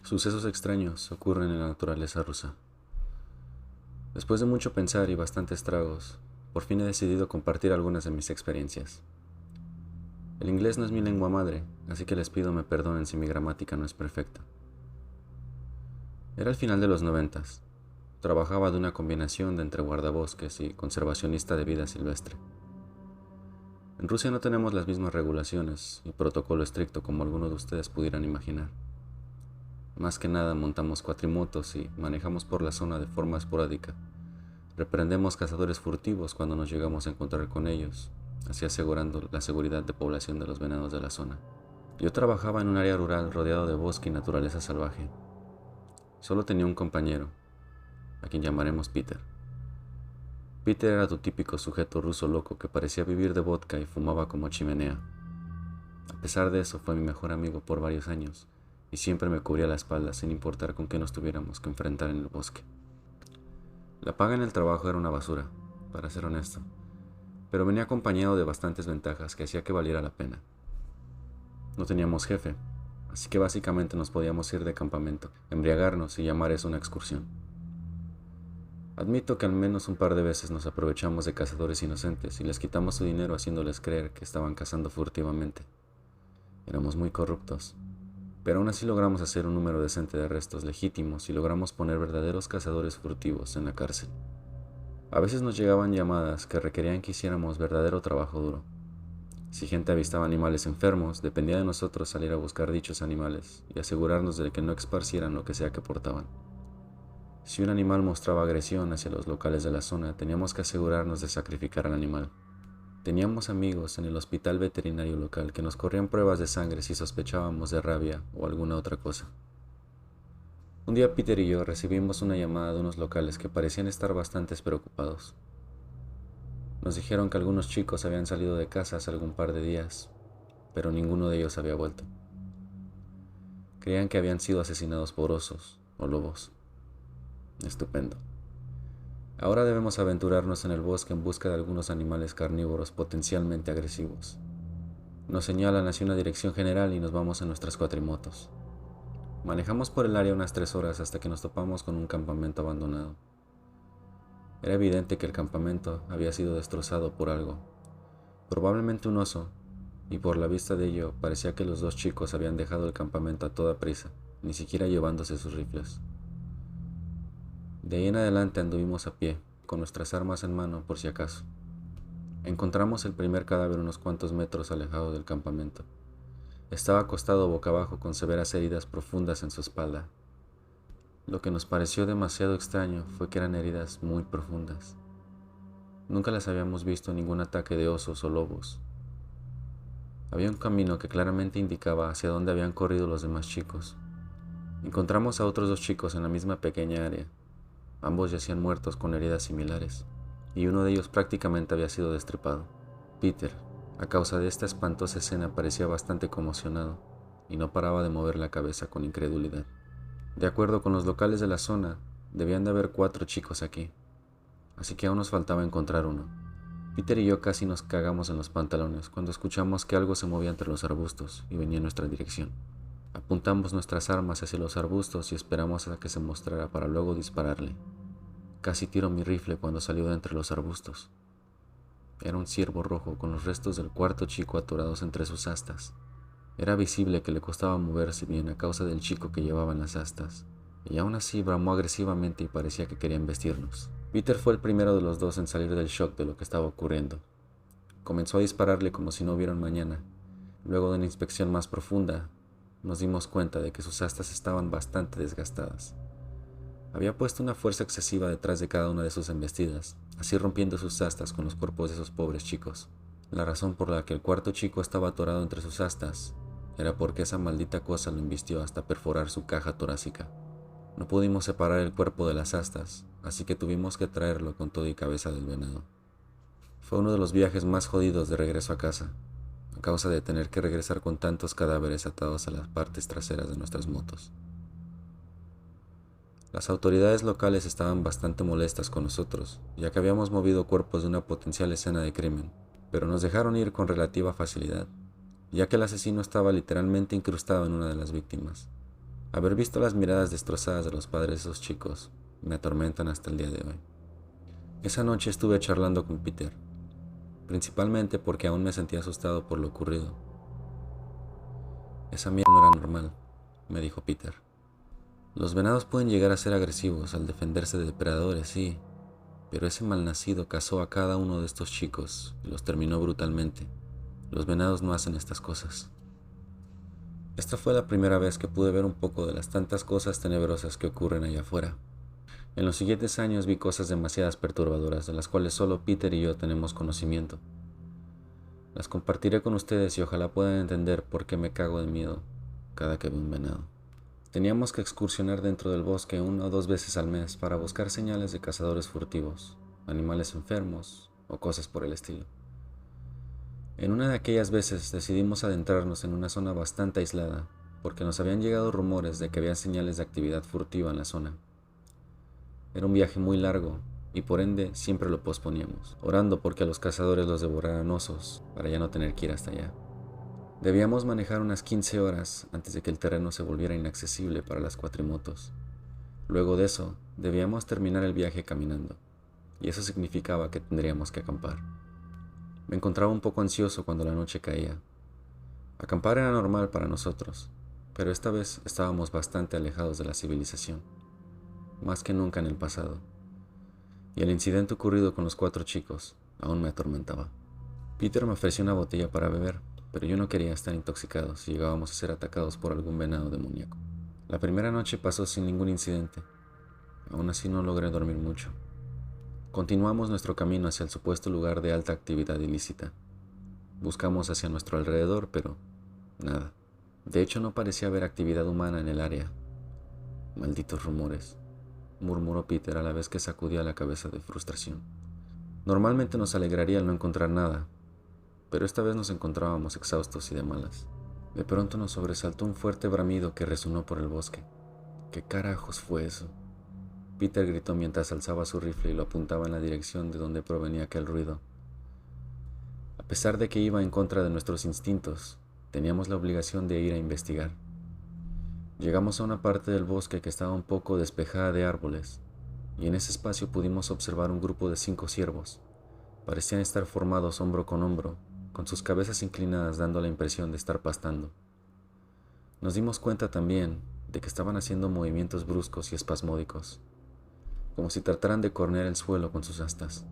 Sucesos extraños ocurren en la naturaleza rusa. Después de mucho pensar y bastantes tragos, por fin he decidido compartir algunas de mis experiencias. El inglés no es mi lengua madre, así que les pido me perdonen si mi gramática no es perfecta. Era el final de los 90. Trabajaba de una combinación de entre guardabosques y conservacionista de vida silvestre. En Rusia no tenemos las mismas regulaciones y protocolo estricto como algunos de ustedes pudieran imaginar. Más que nada montamos cuatrimotos y manejamos por la zona de forma esporádica. Reprendemos cazadores furtivos cuando nos llegamos a encontrar con ellos, así asegurando la seguridad de población de los venados de la zona. Yo trabajaba en un área rural rodeado de bosque y naturaleza salvaje. Solo tenía un compañero, a quien llamaremos Peter. Peter era tu típico sujeto ruso loco que parecía vivir de vodka y fumaba como chimenea. A pesar de eso, fue mi mejor amigo por varios años y siempre me cubría la espalda sin importar con qué nos tuviéramos que enfrentar en el bosque. La paga en el trabajo era una basura, para ser honesto, pero venía acompañado de bastantes ventajas que hacía que valiera la pena. No teníamos jefe, así que básicamente nos podíamos ir de campamento, embriagarnos y llamar eso una excursión. Admito que al menos un par de veces nos aprovechamos de cazadores inocentes y les quitamos su dinero haciéndoles creer que estaban cazando furtivamente. Éramos muy corruptos, pero aún así logramos hacer un número decente de arrestos legítimos y logramos poner verdaderos cazadores furtivos en la cárcel. A veces nos llegaban llamadas que requerían que hiciéramos verdadero trabajo duro. Si gente avistaba animales enfermos, dependía de nosotros salir a buscar dichos animales y asegurarnos de que no esparcieran lo que sea que portaban. Si un animal mostraba agresión hacia los locales de la zona, teníamos que asegurarnos de sacrificar al animal. Teníamos amigos en el hospital veterinario local que nos corrían pruebas de sangre si sospechábamos de rabia o alguna otra cosa. Un día Peter y yo recibimos una llamada de unos locales que parecían estar bastante preocupados. Nos dijeron que algunos chicos habían salido de casa hace algún par de días, pero ninguno de ellos había vuelto. Creían que habían sido asesinados por osos o lobos. Estupendo. Ahora debemos aventurarnos en el bosque en busca de algunos animales carnívoros potencialmente agresivos. Nos señalan hacia una dirección general y nos vamos en nuestras cuatrimotos. Manejamos por el área unas 3 horas hasta que nos topamos con un campamento abandonado. Era evidente que el campamento había sido destrozado por algo, probablemente un oso, y por la vista de ello parecía que los dos chicos habían dejado el campamento a toda prisa, ni siquiera llevándose sus rifles. De ahí en adelante anduvimos a pie, con nuestras armas en mano por si acaso. Encontramos el primer cadáver unos cuantos metros alejado del campamento. Estaba acostado boca abajo con severas heridas profundas en su espalda. Lo que nos pareció demasiado extraño fue que eran heridas muy profundas. Nunca las habíamos visto en ningún ataque de osos o lobos. Había un camino que claramente indicaba hacia dónde habían corrido los demás chicos. Encontramos a otros 2 chicos en la misma pequeña área. Ambos yacían muertos con heridas similares, y uno de ellos prácticamente había sido destripado. Peter, a causa de esta espantosa escena, parecía bastante conmocionado, y no paraba de mover la cabeza con incredulidad. De acuerdo con los locales de la zona, debían de haber 4 chicos aquí, así que aún nos faltaba encontrar uno. Peter y yo casi nos cagamos en los pantalones cuando escuchamos que algo se movía entre los arbustos y venía en nuestra dirección. Apuntamos nuestras armas hacia los arbustos y esperamos a que se mostrara para luego dispararle. Casi tiro mi rifle cuando salió de entre los arbustos. Era un ciervo rojo con los restos del 4.º chico atorados entre sus astas. Era visible que le costaba moverse bien a causa del chico que llevaba en las astas, y aún así bramó agresivamente y parecía que quería embestirnos. Peter fue el primero de los 2 en salir del shock de lo que estaba ocurriendo. Comenzó a dispararle como si no hubiera un mañana. Luego de una inspección más profunda, nos dimos cuenta de que sus astas estaban bastante desgastadas. Había puesto una fuerza excesiva detrás de cada una de sus embestidas, así rompiendo sus astas con los cuerpos de esos pobres chicos. La razón por la que el 4.º chico estaba atorado entre sus astas era porque esa maldita cosa lo embistió hasta perforar su caja torácica. No pudimos separar el cuerpo de las astas, así que tuvimos que traerlo con todo y cabeza del venado. Fue uno de los viajes más jodidos de regreso a casa, a causa de tener que regresar con tantos cadáveres atados a las partes traseras de nuestras motos. Las autoridades locales estaban bastante molestas con nosotros, ya que habíamos movido cuerpos de una potencial escena de crimen, pero nos dejaron ir con relativa facilidad, ya que el asesino estaba literalmente incrustado en una de las víctimas. Haber visto las miradas destrozadas de los padres de esos chicos me atormentan hasta el día de hoy. Esa noche estuve charlando con Peter, principalmente porque aún me sentía asustado por lo ocurrido. Esa mierda no era normal, me dijo Peter. Los venados pueden llegar a ser agresivos al defenderse de depredadores, sí, pero ese malnacido cazó a cada uno de estos chicos y los terminó brutalmente. Los venados no hacen estas cosas. Esta fue la primera vez que pude ver un poco de las tantas cosas tenebrosas que ocurren allá afuera. En los siguientes años vi cosas demasiadas perturbadoras de las cuales solo Peter y yo tenemos conocimiento. Las compartiré con ustedes y ojalá puedan entender por qué me cago de miedo cada que veo un venado. Teníamos que excursionar dentro del bosque 1 o 2 veces al mes para buscar señales de cazadores furtivos, animales enfermos o cosas por el estilo. En una de aquellas veces decidimos adentrarnos en una zona bastante aislada porque nos habían llegado rumores de que había señales de actividad furtiva en la zona. Era un viaje muy largo y por ende siempre lo posponíamos, orando porque a los cazadores los devoraran osos para ya no tener que ir hasta allá. Debíamos manejar unas 15 horas antes de que el terreno se volviera inaccesible para las cuatrimotos. Luego de eso, debíamos terminar el viaje caminando, y eso significaba que tendríamos que acampar. Me encontraba un poco ansioso cuando la noche caía. Acampar era normal para nosotros, pero esta vez estábamos bastante alejados de la civilización, más que nunca en el pasado, y el incidente ocurrido con los 4 chicos aún me atormentaba. Peter me ofreció una botella para beber, pero yo no quería estar intoxicado si llegábamos a ser atacados por algún venado demoníaco. La primera noche pasó sin ningún incidente. Aún así no logré dormir mucho. Continuamos nuestro camino hacia el supuesto lugar de alta actividad ilícita. Buscamos hacia nuestro alrededor, pero nada. De hecho, no parecía haber actividad humana en el área. Malditos rumores, murmuró Peter a la vez que sacudía la cabeza de frustración. Normalmente nos alegraría el no encontrar nada, pero esta vez nos encontrábamos exhaustos y de malas. De pronto nos sobresaltó un fuerte bramido que resonó por el bosque. ¿Qué carajos fue eso? Peter gritó mientras alzaba su rifle y lo apuntaba en la dirección de donde provenía aquel ruido. A pesar de que iba en contra de nuestros instintos, teníamos la obligación de ir a investigar. Llegamos a una parte del bosque que estaba un poco despejada de árboles, y en ese espacio pudimos observar un grupo de 5 ciervos. Parecían estar formados hombro con hombro, con sus cabezas inclinadas dando la impresión de estar pastando. Nos dimos cuenta también de que estaban haciendo movimientos bruscos y espasmódicos, como si trataran de cornear el suelo con sus astas.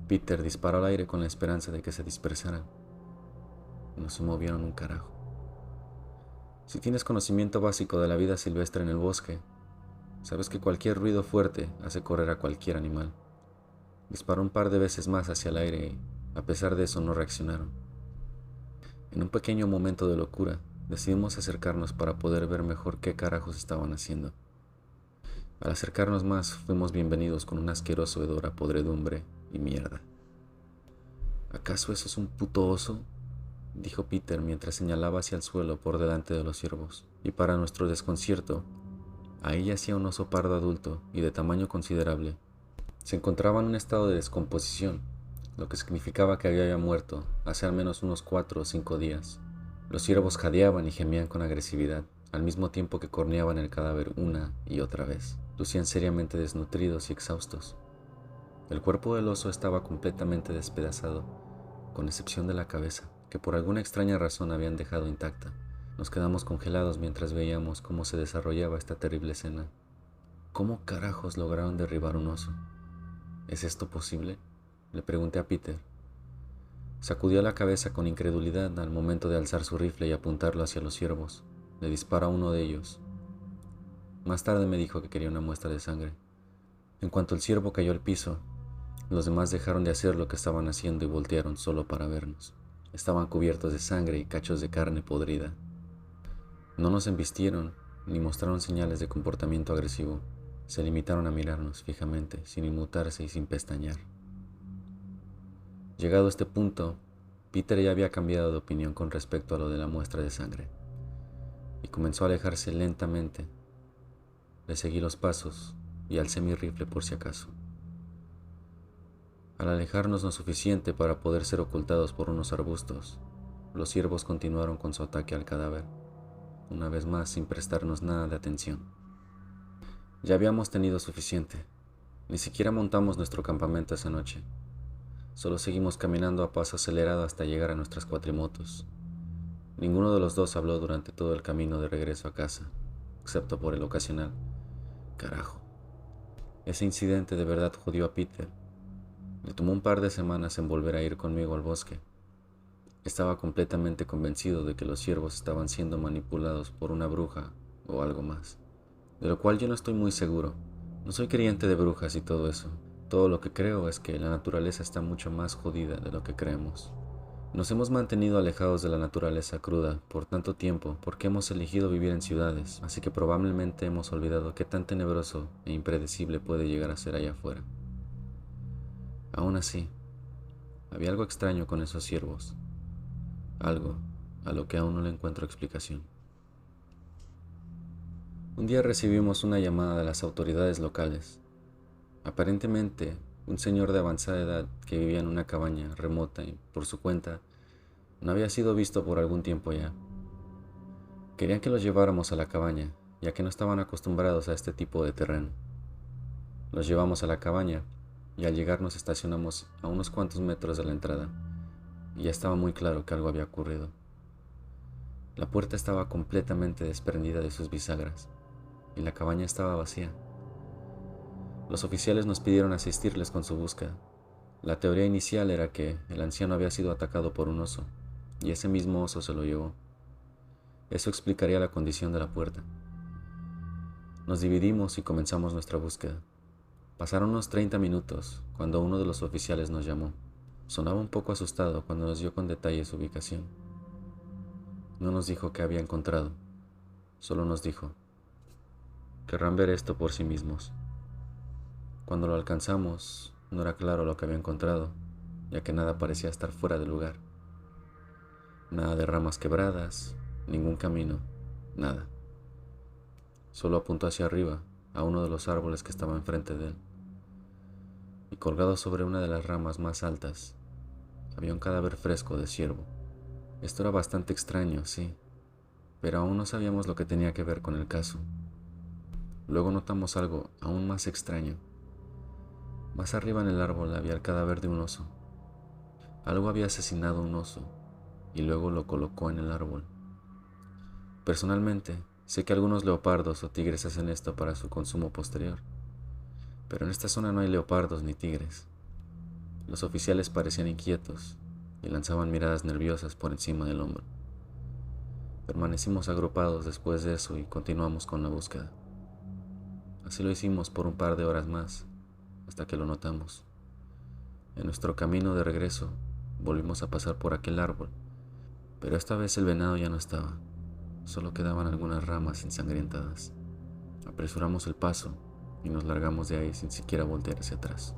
Peter disparó al aire con la esperanza de que se dispersaran. No se movieron un carajo. Si tienes conocimiento básico de la vida silvestre en el bosque, sabes que cualquier ruido fuerte hace correr a cualquier animal. Disparó un par de veces más hacia el aire y, a pesar de eso, no reaccionaron. En un pequeño momento de locura, decidimos acercarnos para poder ver mejor qué carajos estaban haciendo. Al acercarnos más, fuimos bienvenidos con un asqueroso hedor a podredumbre y mierda. ¿Acaso eso es un puto oso?, dijo Peter mientras señalaba hacia el suelo por delante de los ciervos, y para nuestro desconcierto, ahí yacía un oso pardo adulto y de tamaño considerable. Se encontraba en un estado de descomposición, lo que significaba que había muerto hace al menos unos 4 o 5 días. Los ciervos jadeaban y gemían con agresividad, al mismo tiempo que corneaban el cadáver una y otra vez. Lucían seriamente desnutridos y exhaustos. El cuerpo del oso estaba completamente despedazado, con excepción de la cabeza, que por alguna extraña razón habían dejado intacta. Nos quedamos congelados mientras veíamos cómo se desarrollaba esta terrible escena. ¿Cómo carajos lograron derribar un oso? ¿Es esto posible?, le pregunté a Peter. Sacudió la cabeza con incredulidad al momento de alzar su rifle y apuntarlo hacia los ciervos. Le disparó a uno de ellos. Más tarde me dijo que quería una muestra de sangre. En cuanto el ciervo cayó al piso, los demás dejaron de hacer lo que estaban haciendo y voltearon solo para vernos. Estaban cubiertos de sangre y cachos de carne podrida. No nos embistieron ni mostraron señales de comportamiento agresivo. Se limitaron a mirarnos fijamente, sin inmutarse y sin pestañear. Llegado a este punto, Peter ya había cambiado de opinión con respecto a lo de la muestra de sangre, y comenzó a alejarse lentamente. Le seguí los pasos y alcé mi rifle por si acaso. Al alejarnos lo suficiente para poder ser ocultados por unos arbustos, los ciervos continuaron con su ataque al cadáver. una vez más sin prestarnos nada de atención. Ya habíamos tenido suficiente. Ni siquiera montamos nuestro campamento esa noche. Solo seguimos caminando a paso acelerado hasta llegar a nuestras cuatrimotos. Ninguno de los dos habló durante todo el camino de regreso a casa, excepto por el ocasional "carajo". Ese incidente de verdad jodió a Peter. Le tomó un par de semanas en volver a ir conmigo al bosque. Estaba completamente convencido de que los ciervos estaban siendo manipulados por una bruja o algo más, de lo cual yo no estoy muy seguro. No soy creyente de brujas y todo eso. Todo lo que creo es que la naturaleza está mucho más jodida de lo que creemos. Nos hemos mantenido alejados de la naturaleza cruda por tanto tiempo porque hemos elegido vivir en ciudades, así que probablemente hemos olvidado qué tan tenebroso e impredecible puede llegar a ser allá afuera. Aún así, había algo extraño con esos ciervos, algo a lo que aún no le encuentro explicación. Un día recibimos una llamada de las autoridades locales. Aparentemente, un señor de avanzada edad que vivía en una cabaña remota y, por su cuenta, no había sido visto por algún tiempo ya. Querían que los lleváramos a la cabaña, ya que no estaban acostumbrados a este tipo de terreno. Los llevamos a la cabaña y al llegar nos estacionamos a unos cuantos metros de la entrada, y ya estaba muy claro que algo había ocurrido. La puerta estaba completamente desprendida de sus bisagras, y la cabaña estaba vacía. Los oficiales nos pidieron asistirles con su búsqueda. La teoría inicial era que el anciano había sido atacado por un oso, y ese mismo oso se lo llevó. Eso explicaría la condición de la puerta. Nos dividimos y comenzamos nuestra búsqueda. Pasaron unos 30 minutos cuando uno de los oficiales nos llamó. Sonaba un poco asustado cuando nos dio con detalle su ubicación. No nos dijo qué había encontrado, solo nos dijo: querrán ver esto por sí mismos. Cuando lo alcanzamos, no era claro lo que había encontrado, ya que nada parecía estar fuera de lugar. Nada de ramas quebradas, ningún camino, nada. Solo apuntó hacia arriba, a uno de los árboles que estaba enfrente de él. Y colgado sobre una de las ramas más altas, había un cadáver fresco de ciervo. Esto era bastante extraño, sí, pero aún no sabíamos lo que tenía que ver con el caso. Luego notamos algo aún más extraño. Más arriba en el árbol había el cadáver de un oso. Algo había asesinado a un oso y luego lo colocó en el árbol. Personalmente, sé que algunos leopardos o tigres hacen esto para su consumo posterior, pero en esta zona no hay leopardos ni tigres. Los oficiales parecían inquietos y lanzaban miradas nerviosas por encima del hombro. Permanecimos agrupados después de eso y continuamos con la búsqueda. Así lo hicimos por un par de horas más, hasta que lo notamos. En nuestro camino de regreso, volvimos a pasar por aquel árbol, pero esta vez el venado ya no estaba. Solo quedaban algunas ramas ensangrentadas. Apresuramos el paso y nos largamos de ahí sin siquiera voltear hacia atrás.